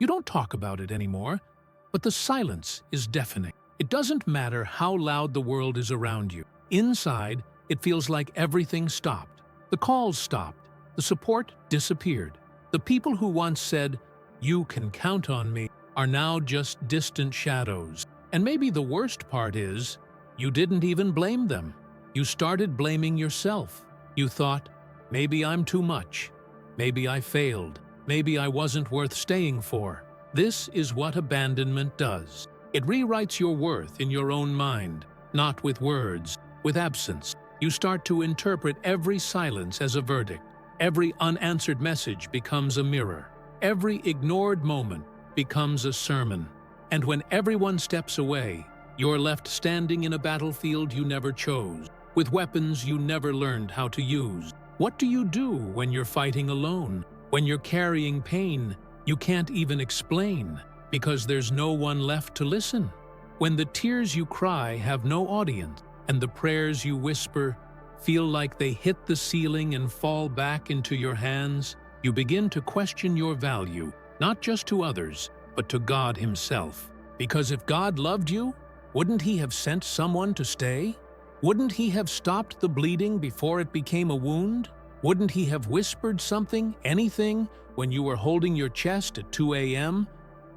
You don't talk about it anymore, but the silence is deafening. It doesn't matter how loud the world is around you. Inside, it feels like everything stopped. The calls stopped. The support disappeared. The people who once said, "You can count on me," are now just distant shadows. And maybe the worst part is, you didn't even blame them. You started blaming yourself. You thought, maybe I'm too much. Maybe I failed. Maybe I wasn't worth staying for. This is what abandonment does. It rewrites your worth in your own mind, not with words, with absence. You start to interpret every silence as a verdict. Every unanswered message becomes a mirror. Every ignored moment becomes a sermon. And when everyone steps away, you're left standing in a battlefield you never chose, with weapons you never learned how to use. What do you do when you're fighting alone? When you're carrying pain you can't even explain, because there's no one left to listen? When the tears you cry have no audience, and the prayers you whisper feel like they hit the ceiling and fall back into your hands, you begin to question your value, not just to others, but to God Himself. Because if God loved you, wouldn't He have sent someone to stay? Wouldn't He have stopped the bleeding before it became a wound? Wouldn't He have whispered something, anything, when you were holding your chest at 2 a.m.,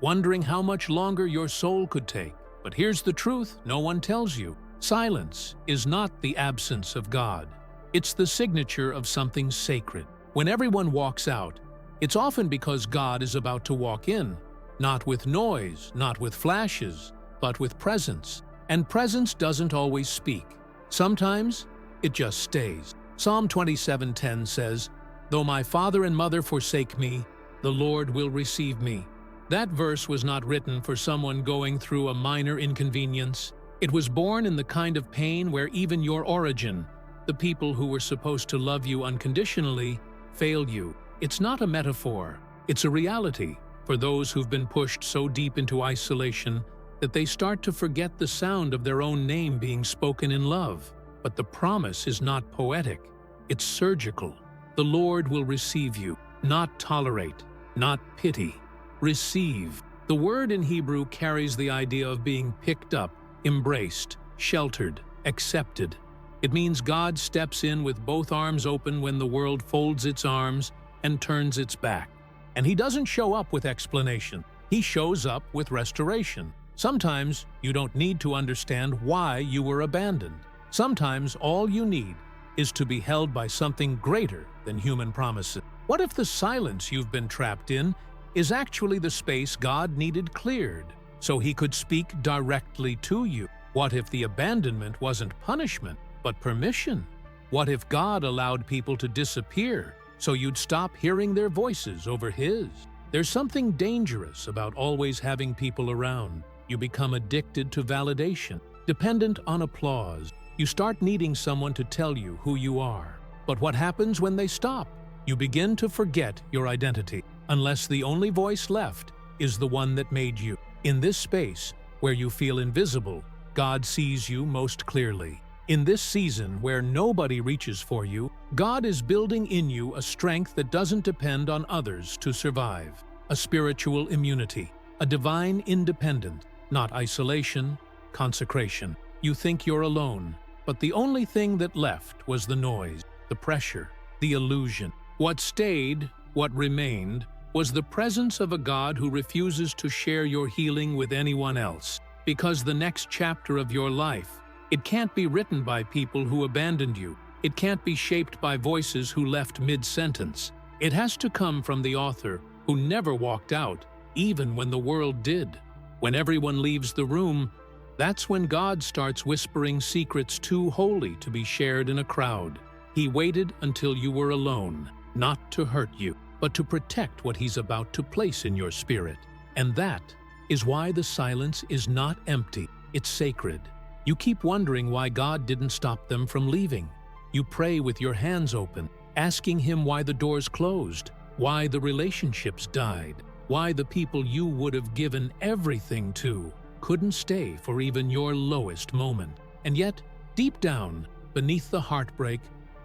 wondering how much longer your soul could take? But here's the truth no one tells you. Silence is not the absence of God. It's the signature of something sacred. When everyone walks out, it's often because God is about to walk in. Not with noise, not with flashes, but with presence. And presence doesn't always speak. Sometimes it just stays. Psalm 27:10 says, "Though my father and mother forsake me, the Lord will receive me." That verse was not written for someone going through a minor inconvenience. It was born in the kind of pain where even your origin, the people who were supposed to love you unconditionally, failed you. It's not a metaphor. It's a reality for those who've been pushed so deep into isolation that they start to forget the sound of their own name being spoken in love. But the promise is not poetic. It's surgical. The Lord will receive you, not tolerate, not pity. Receive. The word in Hebrew carries the idea of being picked up, embraced, sheltered, accepted. It means God steps in with both arms open when the world folds its arms and turns its back. And He doesn't show up with explanation. He shows up with restoration. Sometimes you don't need to understand why you were abandoned. Sometimes all you need is to be held by something greater than human promises. What if the silence you've been trapped in is actually the space God needed cleared, so He could speak directly to you? What if the abandonment wasn't punishment, but permission? What if God allowed people to disappear so you'd stop hearing their voices over His? There's something dangerous about always having people around. You become addicted to validation, dependent on applause. You start needing someone to tell you who you are. But what happens when they stop? You begin to forget your identity, unless the only voice left is the one that made you. In this space, where you feel invisible, God sees you most clearly. In this season where nobody reaches for you, God is building in you a strength that doesn't depend on others to survive. A spiritual immunity, a divine independence, not isolation, consecration. You think you're alone, but the only thing that left was the noise, the pressure, the illusion. What stayed, what remained, was the presence of a God who refuses to share your healing with anyone else. Because the next chapter of your life, it can't be written by people who abandoned you. It can't be shaped by voices who left mid-sentence. It has to come from the author who never walked out, even when the world did. When everyone leaves the room, that's when God starts whispering secrets too holy to be shared in a crowd. He waited until you were alone, not to hurt you, but to protect what He's about to place in your spirit. And that is why the silence is not empty, it's sacred. You keep wondering why God didn't stop them from leaving. You pray with your hands open, asking Him why the doors closed, why the relationships died, why the people you would have given everything to couldn't stay for even your lowest moment. And yet, deep down, beneath the heartbreak,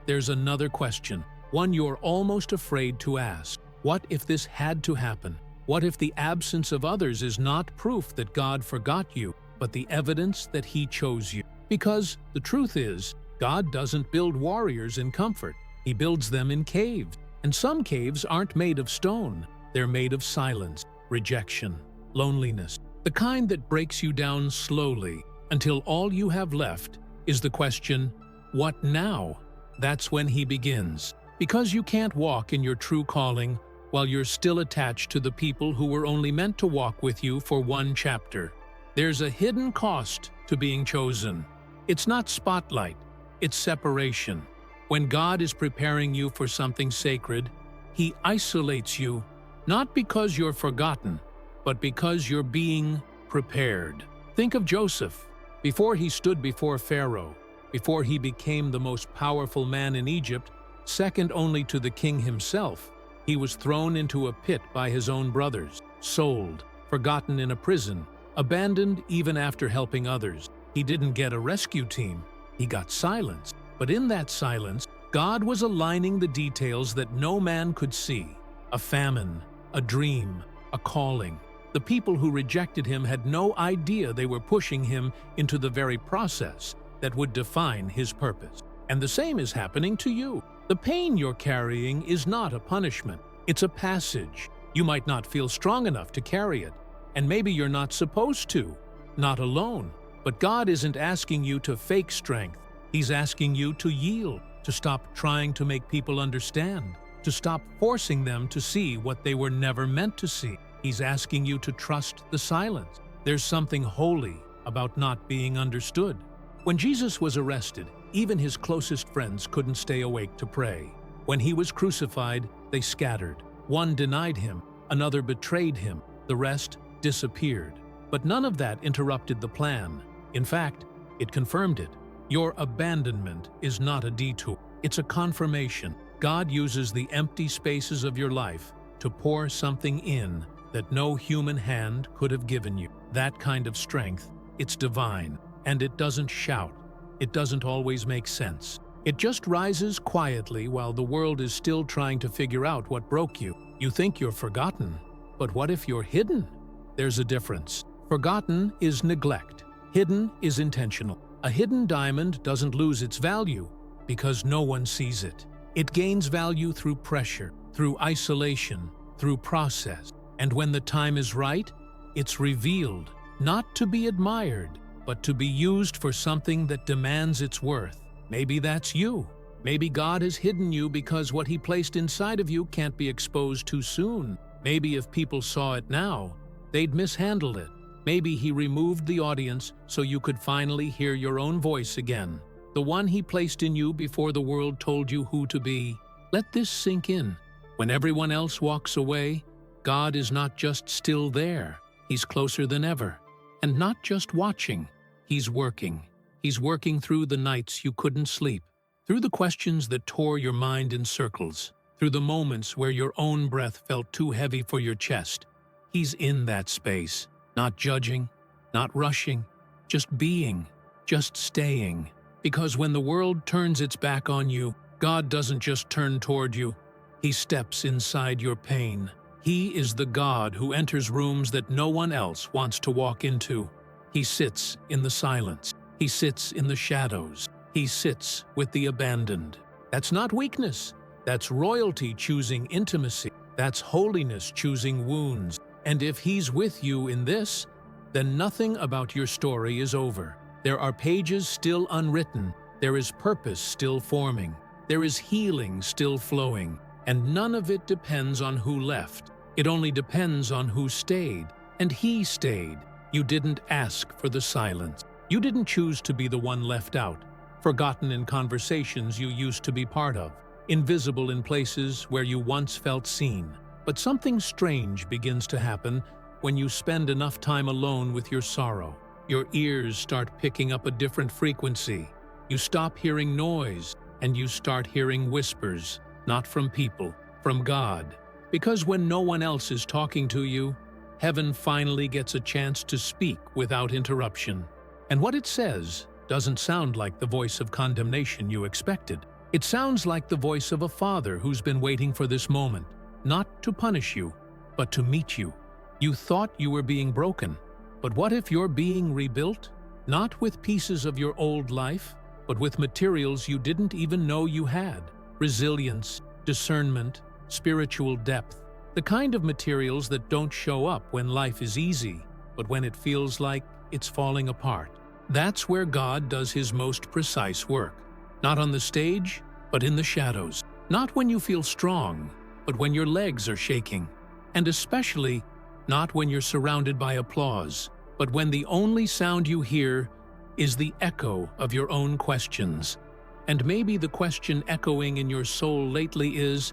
there's another question, one you're almost afraid to ask. What if this had to happen? What if the absence of others is not proof that God forgot you, but the evidence that He chose you? Because the truth is, God doesn't build warriors in comfort. He builds them in caves. And some caves aren't made of stone. They're made of silence, rejection, loneliness, the kind that breaks you down slowly until all you have left is the question, what now? That's when He begins. Because you can't walk in your true calling while you're still attached to the people who were only meant to walk with you for one chapter. There's a hidden cost to being chosen. It's not spotlight, it's separation. When God is preparing you for something sacred, He isolates you, not because you're forgotten, but because you're being prepared. Think of Joseph. Before he stood before Pharaoh, before he became the most powerful man in Egypt, second only to the king himself, he was thrown into a pit by his own brothers, sold, forgotten in a prison, abandoned even after helping others. He didn't get a rescue team, he got silence. But in that silence, God was aligning the details that no man could see. A famine, a dream, a calling. The people who rejected Him had no idea they were pushing Him into the very process that would define His purpose. And the same is happening to you. The pain you're carrying is not a punishment. It's a passage. You might not feel strong enough to carry it, and maybe you're not supposed to, not alone. But God isn't asking you to fake strength. He's asking you to yield, to stop trying to make people understand, to stop forcing them to see what they were never meant to see. He's asking you to trust the silence. There's something holy about not being understood. When Jesus was arrested, even His closest friends couldn't stay awake to pray. When He was crucified, they scattered. One denied Him, another betrayed Him, the rest disappeared. But none of that interrupted the plan. In fact, it confirmed it. Your abandonment is not a detour. It's a confirmation. God uses the empty spaces of your life to pour something in that no human hand could have given you. That kind of strength, it's divine, and it doesn't shout. It doesn't always make sense. It just rises quietly while the world is still trying to figure out what broke you. You think you're forgotten, but what if you're hidden? There's a difference. Forgotten is neglect. Hidden is intentional. A hidden diamond doesn't lose its value because no one sees it. It gains value through pressure, through isolation, through process. And when the time is right, it's revealed, not to be admired, but to be used for something that demands its worth. Maybe that's you. Maybe God has hidden you because what He placed inside of you can't be exposed too soon. Maybe if people saw it now, they'd mishandle it. Maybe He removed the audience so you could finally hear your own voice again, the one He placed in you before the world told you who to be. Let this sink in. When everyone else walks away, God is not just still there. He's closer than ever. And not just watching, He's working. He's working through the nights you couldn't sleep, through the questions that tore your mind in circles, through the moments where your own breath felt too heavy for your chest. He's in that space. Not judging, not rushing, just being, just staying. Because when the world turns its back on you, God doesn't just turn toward you. He steps inside your pain. He is the God who enters rooms that no one else wants to walk into. He sits in the silence. He sits in the shadows. He sits with the abandoned. That's not weakness. That's royalty choosing intimacy. That's holiness choosing wounds. And if He's with you in this, then nothing about your story is over. There are pages still unwritten. There is purpose still forming. There is healing still flowing. And none of it depends on who left. It only depends on who stayed. And He stayed. You didn't ask for the silence. You didn't choose to be the one left out, forgotten in conversations you used to be part of, invisible in places where you once felt seen. But something strange begins to happen when you spend enough time alone with your sorrow. Your ears start picking up a different frequency. You stop hearing noise, and you start hearing whispers, not from people, from God. Because when no one else is talking to you, heaven finally gets a chance to speak without interruption. And what it says doesn't sound like the voice of condemnation you expected. It sounds like the voice of a father who's been waiting for this moment. Not to punish you, but to meet you. You thought you were being broken, but what if you're being rebuilt? Not with pieces of your old life, but with materials you didn't even know you had. Resilience, discernment, spiritual depth. The kind of materials that don't show up when life is easy, but when it feels like it's falling apart. That's where God does his most precise work. Not on the stage, but in the shadows. Not when you feel strong, but when your legs are shaking. And especially, not when you're surrounded by applause, but when the only sound you hear is the echo of your own questions. And maybe the question echoing in your soul lately is,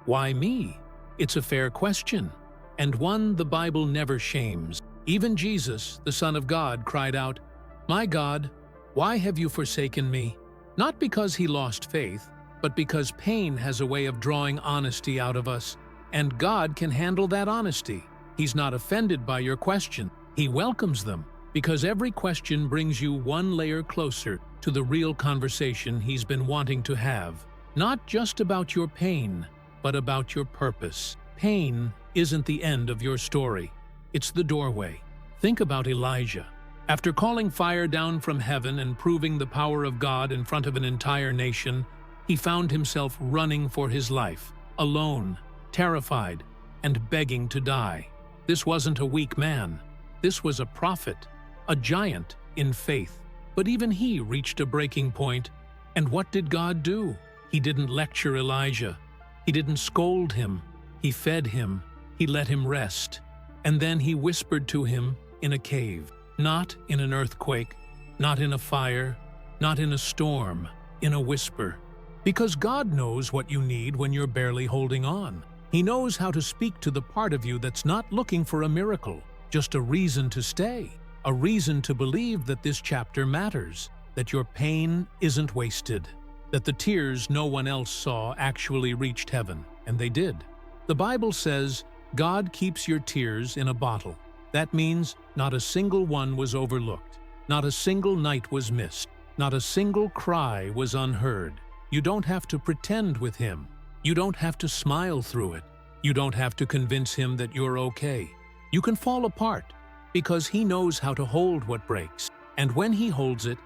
why me? It's a fair question, and one the Bible never shames. Even Jesus, the Son of God, cried out, "My God, why have you forsaken me?" Not because he lost faith, but because pain has a way of drawing honesty out of us, and God can handle that honesty. He's not offended by your question. He welcomes them, because every question brings you one layer closer to the real conversation he's been wanting to have. Not just about your pain, but about your purpose. Pain isn't the end of your story. It's the doorway. Think about Elijah. After calling fire down from heaven and proving the power of God in front of an entire nation, he found himself running for his life, alone, terrified, and begging to die. This wasn't a weak man. This was a prophet, a giant in faith. But even he reached a breaking point. And what did God do? He didn't lecture Elijah. He didn't scold him. He fed him. He let him rest. And then he whispered to him in a cave, not in an earthquake, not in a fire, not in a storm, in a whisper. Because God knows what you need when you're barely holding on. He knows how to speak to the part of you that's not looking for a miracle, just a reason to stay, a reason to believe that this chapter matters, that your pain isn't wasted, that the tears no one else saw actually reached heaven, and they did. The Bible says, God keeps your tears in a bottle. That means not a single one was overlooked, not a single night was missed, not a single cry was unheard. You don't have to pretend with him. You don't have to smile through it. You don't have to convince him that you're okay. You can fall apart because he knows how to hold what breaks. And when he holds it,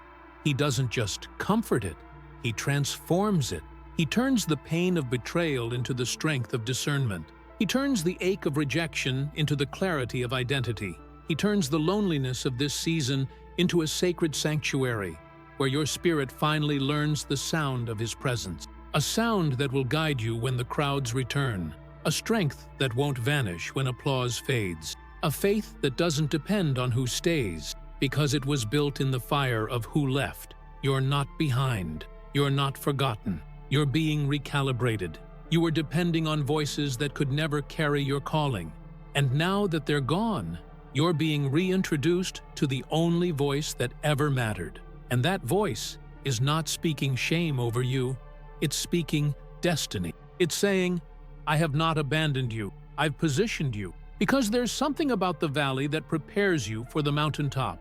he doesn't just comfort it, he transforms it. He turns the pain of betrayal into the strength of discernment. He turns the ache of rejection into the clarity of identity. He turns the loneliness of this season into a sacred sanctuary, where your spirit finally learns the sound of his presence. A sound that will guide you when the crowds return. A strength that won't vanish when applause fades. A faith that doesn't depend on who stays, because it was built in the fire of who left. You're not behind. You're not forgotten. You're being recalibrated. You were depending on voices that could never carry your calling. And now that they're gone, you're being reintroduced to the only voice that ever mattered. And that voice is not speaking shame over you. It's speaking destiny. It's saying, I have not abandoned you. I've positioned you. Because there's something about the valley that prepares you for the mountaintop.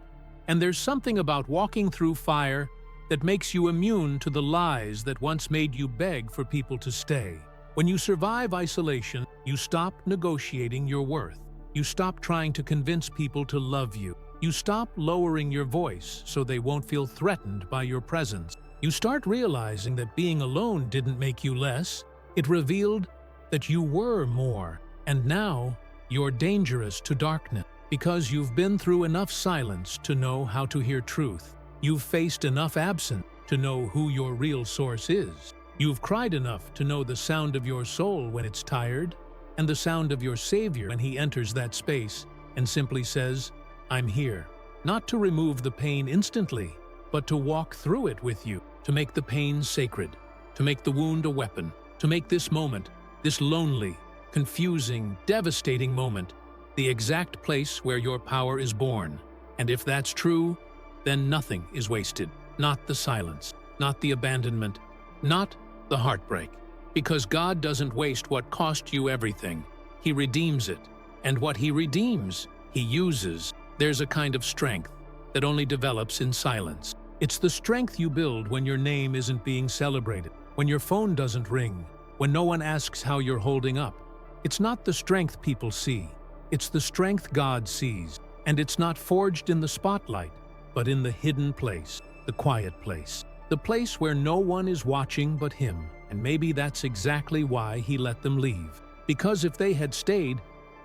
And there's something about walking through fire that makes you immune to the lies that once made you beg for people to stay. When you survive isolation, you stop negotiating your worth. You stop trying to convince people to love you. You stop lowering your voice so they won't feel threatened by your presence. You start realizing that being alone didn't make you less. It revealed that you were more. And now, you're dangerous to darkness because you've been through enough silence to know how to hear truth. You've faced enough absence to know who your real source is. You've cried enough to know the sound of your soul when it's tired, and the sound of your Savior when he enters that space and simply says, I'm here. Not to remove the pain instantly, but to walk through it with you, to make the pain sacred, to make the wound a weapon, to make this moment, this lonely, confusing, devastating moment, the exact place where your power is born. And if that's true, then nothing is wasted. Not the silence, not the abandonment, not the heartbreak. Because God doesn't waste what cost you everything. He redeems it. And what he redeems, he uses. There's a kind of strength that only develops in silence. It's the strength you build when your name isn't being celebrated, when your phone doesn't ring, when no one asks how you're holding up. It's not the strength people see. It's the strength God sees. And it's not forged in the spotlight, but in the hidden place, the quiet place. The place where no one is watching but Him. And maybe that's exactly why He let them leave. Because if they had stayed,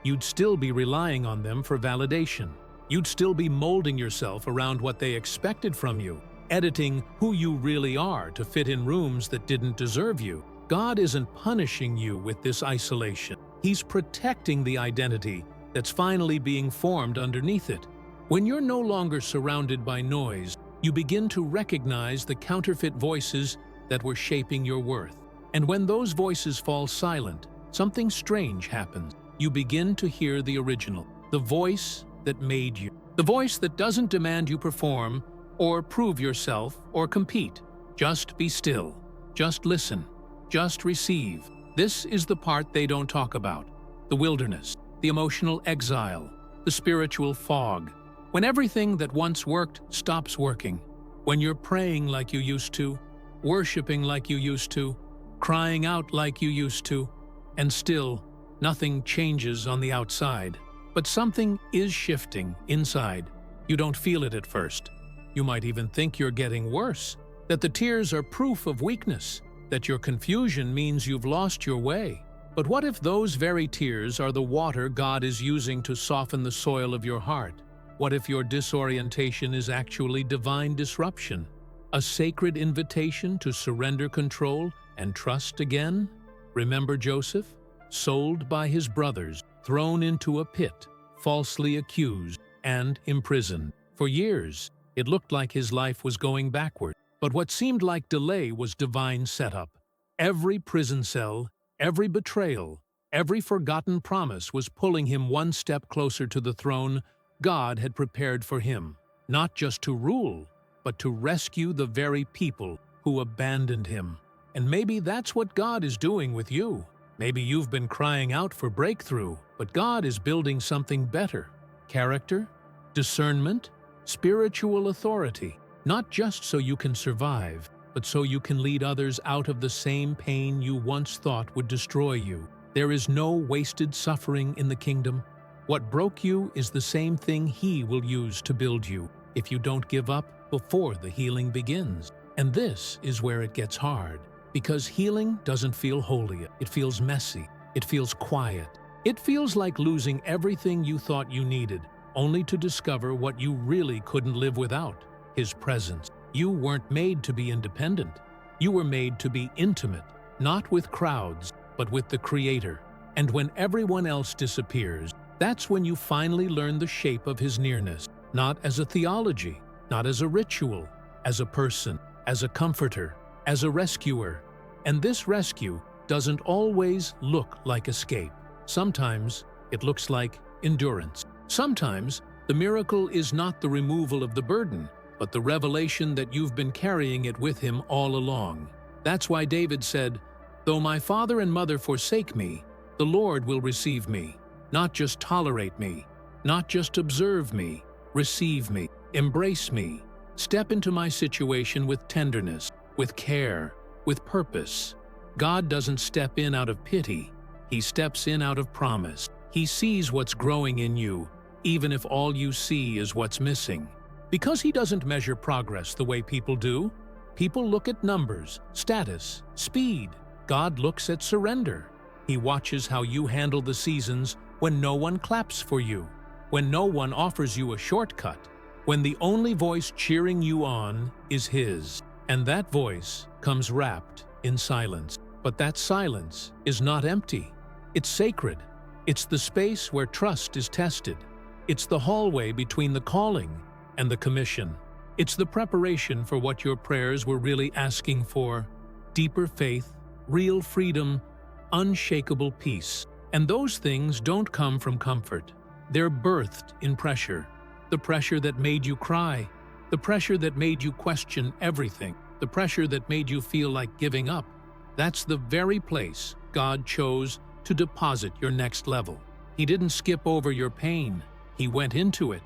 you'd still be relying on them for validation. You'd still be molding yourself around what they expected from you, editing who you really are to fit in rooms that didn't deserve you. God isn't punishing you with this isolation. He's protecting the identity that's finally being formed underneath it. When you're no longer surrounded by noise, you begin to recognize the counterfeit voices that were shaping your worth. And when those voices fall silent, something strange happens. You begin to hear the original, the voice that made you. The voice that doesn't demand you perform or prove yourself or compete. Just be still. Just listen. Just receive. This is the part they don't talk about. The wilderness, the emotional exile, the spiritual fog. When everything that once worked stops working. When you're praying like you used to, worshiping like you used to, crying out like you used to, and still, nothing changes on the outside. But something is shifting inside. You don't feel it at first. You might even think you're getting worse, that the tears are proof of weakness, that your confusion means you've lost your way. But what if those very tears are the water God is using to soften the soil of your heart? What if your disorientation is actually divine disruption, a sacred invitation to surrender control and trust again? Remember Joseph? Sold by his brothers, thrown into a pit, falsely accused, and imprisoned. For years, it looked like his life was going backward. But what seemed like delay was divine setup. Every prison cell, every betrayal, every forgotten promise was pulling him one step closer to the throne God had prepared for him, not just to rule, but to rescue the very people who abandoned him. And maybe that's what God is doing with you. Maybe you've been crying out for breakthrough, but God is building something better. Character, discernment, spiritual authority. Not just so you can survive, but so you can lead others out of the same pain you once thought would destroy you. There is no wasted suffering in the kingdom. What broke you is the same thing He will use to build you if you don't give up before the healing begins. And this is where it gets hard, because healing doesn't feel holy. It feels messy. It feels quiet. It feels like losing everything you thought you needed, only to discover what you really couldn't live without. His presence. You weren't made to be independent. You were made to be intimate, not with crowds, but with the Creator. And when everyone else disappears, that's when you finally learn the shape of His nearness, not as a theology, not as a ritual, as a person, as a comforter, as a rescuer. And this rescue doesn't always look like escape. Sometimes it looks like endurance. Sometimes the miracle is not the removal of the burden, but the revelation that you've been carrying it with Him all along. That's why David said, "Though my father and mother forsake me, the Lord will receive me." Not just tolerate me, not just observe me, receive me, embrace me, step into my situation with tenderness, with care, with purpose. God doesn't step in out of pity. He steps in out of promise. He sees what's growing in you, even if all you see is what's missing. Because He doesn't measure progress the way people do. People look at numbers, status, speed. God looks at surrender. He watches how you handle the seasons when no one claps for you, when no one offers you a shortcut, when the only voice cheering you on is His. And that voice comes wrapped in silence. But that silence is not empty. It's sacred. It's the space where trust is tested. It's the hallway between the calling and the commission. It's the preparation for what your prayers were really asking for: deeper faith, real freedom, unshakable peace. And those things don't come from comfort. They're birthed in pressure. The pressure that made you cry, the pressure that made you question everything, the pressure that made you feel like giving up. That's the very place God chose to deposit your next level. He didn't skip over your pain. He went into it.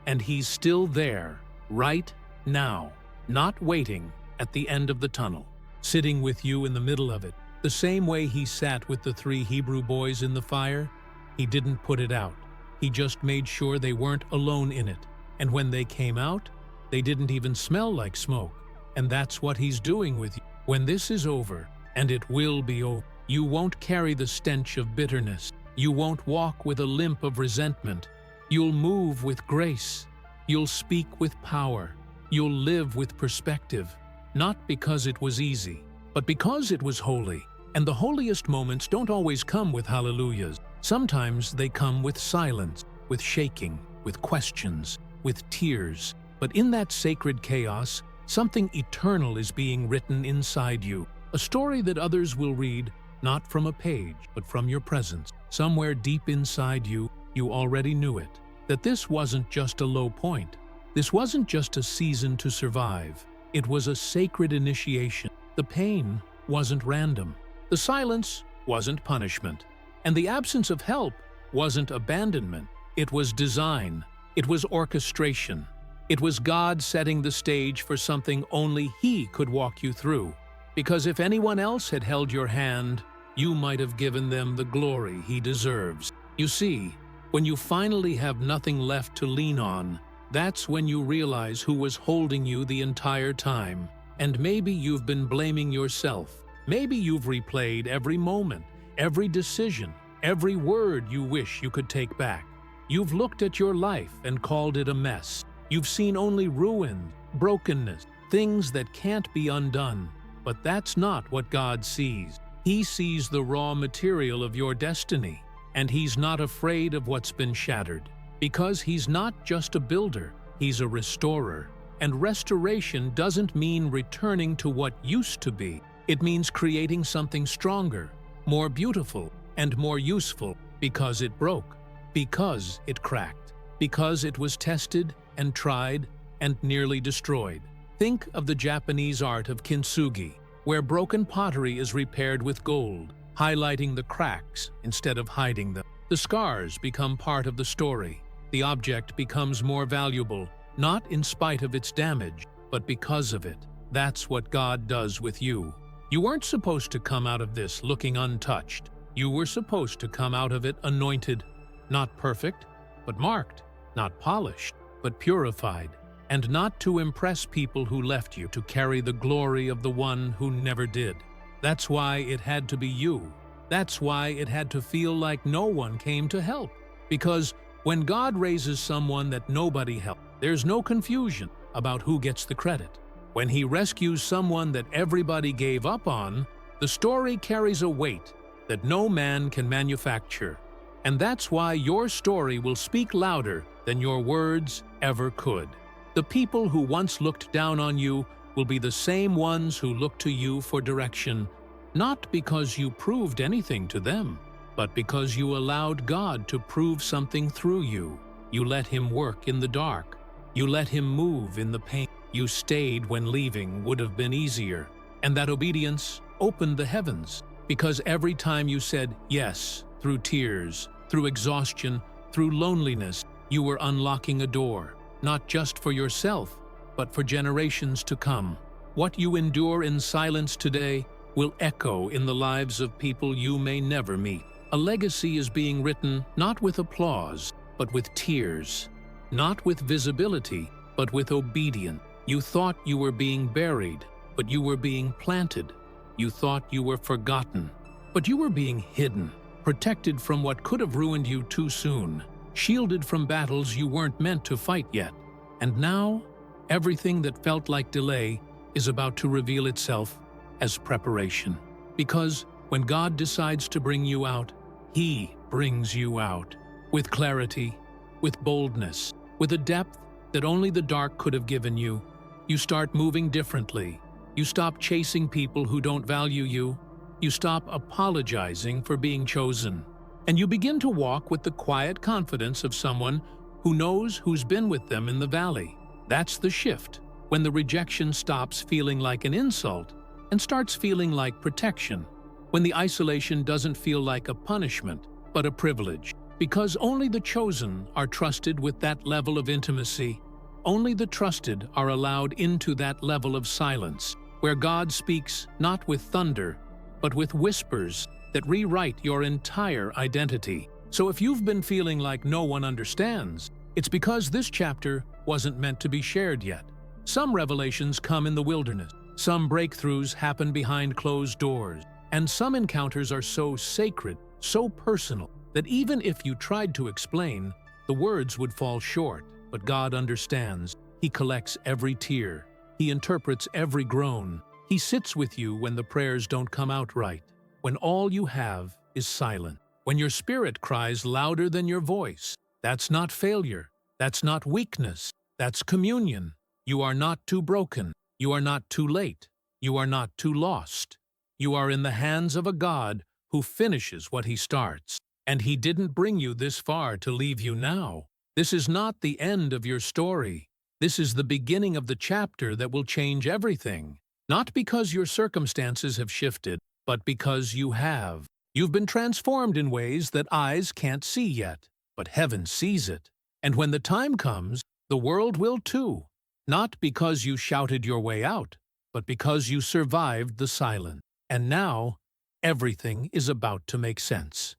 And He's still there, right now, not waiting at the end of the tunnel, sitting with you in the middle of it. The same way he sat with the 3 Hebrew boys in the fire, he didn't put it out. He just made sure they weren't alone in it. And when they came out, they didn't even smell like smoke. And that's what he's doing with you. When this is over, and it will be over, you won't carry the stench of bitterness. You won't walk with a limp of resentment. You'll move with grace. You'll speak with power. You'll live with perspective. Not because it was easy, but because it was holy. And the holiest moments don't always come with hallelujahs. Sometimes they come with silence, with shaking, with questions, with tears. But in that sacred chaos, something eternal is being written inside you. A story that others will read, not from a page, but from your presence. Somewhere deep inside you, you already knew it. That this wasn't just a low point. This wasn't just a season to survive. It was a sacred initiation. The pain wasn't random. The silence wasn't punishment. And the absence of help wasn't abandonment. It was design. It was orchestration. It was God setting the stage for something only He could walk you through. Because if anyone else had held your hand, you might have given them the glory He deserves. You see, when you finally have nothing left to lean on, that's when you realize who was holding you the entire time. And maybe you've been blaming yourself. Maybe you've replayed every moment, every decision, every word you wish you could take back. You've looked at your life and called it a mess. You've seen only ruin, brokenness, things that can't be undone. But that's not what God sees. He sees the raw material of your destiny, and He's not afraid of what's been shattered. Because He's not just a builder, He's a restorer. And restoration doesn't mean returning to what used to be. It means creating something stronger, more beautiful, and more useful because it broke, because it cracked, because it was tested and tried and nearly destroyed. Think of the Japanese art of kintsugi, where broken pottery is repaired with gold, highlighting the cracks instead of hiding them. The scars become part of the story. The object becomes more valuable, not in spite of its damage, but because of it. That's what God does with you. You weren't supposed to come out of this looking untouched. You were supposed to come out of it anointed, not perfect, but marked, not polished, but purified, and not to impress people who left you, to carry the glory of the one who never did. That's why it had to be you. That's why it had to feel like no one came to help. Because when God raises someone that nobody helped, there's no confusion about who gets the credit. When He rescues someone that everybody gave up on, the story carries a weight that no man can manufacture. And that's why your story will speak louder than your words ever could. The people who once looked down on you will be the same ones who look to you for direction, not because you proved anything to them, but because you allowed God to prove something through you. You let Him work in the dark. You let Him move in the pain. You stayed when leaving would have been easier. And that obedience opened the heavens, because every time you said yes, through tears, through exhaustion, through loneliness, you were unlocking a door, not just for yourself, but for generations to come. What you endure in silence today will echo in the lives of people you may never meet. A legacy is being written not with applause, but with tears. Not with visibility, but with obedience. You thought you were being buried, but you were being planted. You thought you were forgotten, but you were being hidden, protected from what could have ruined you too soon, shielded from battles you weren't meant to fight yet. And now, everything that felt like delay is about to reveal itself as preparation. Because when God decides to bring you out, He brings you out with clarity, with boldness, with a depth that only the dark could have given you. You start moving differently. You stop chasing people who don't value you. You stop apologizing for being chosen. And you begin to walk with the quiet confidence of someone who knows who's been with them in the valley. That's the shift, when the rejection stops feeling like an insult and starts feeling like protection. When the isolation doesn't feel like a punishment, but a privilege. Because only the chosen are trusted with that level of intimacy. Only the trusted are allowed into that level of silence, where God speaks not with thunder, but with whispers that rewrite your entire identity. So if you've been feeling like no one understands, it's because this chapter wasn't meant to be shared yet. Some revelations come in the wilderness, some breakthroughs happen behind closed doors, and some encounters are so sacred, so personal, that even if you tried to explain, the words would fall short. But God understands. He collects every tear. He interprets every groan. He sits with you when the prayers don't come out right, when all you have is silence. When your spirit cries louder than your voice, that's not failure. That's not weakness. That's communion. You are not too broken. You are not too late. You are not too lost. You are in the hands of a God who finishes what He starts. And He didn't bring you this far to leave you now. This is not the end of your story. This is the beginning of the chapter that will change everything. Not because your circumstances have shifted, but because you have. You've been transformed in ways that eyes can't see yet, but heaven sees it. And when the time comes, the world will too. Not because you shouted your way out, but because you survived the silence. And now, everything is about to make sense.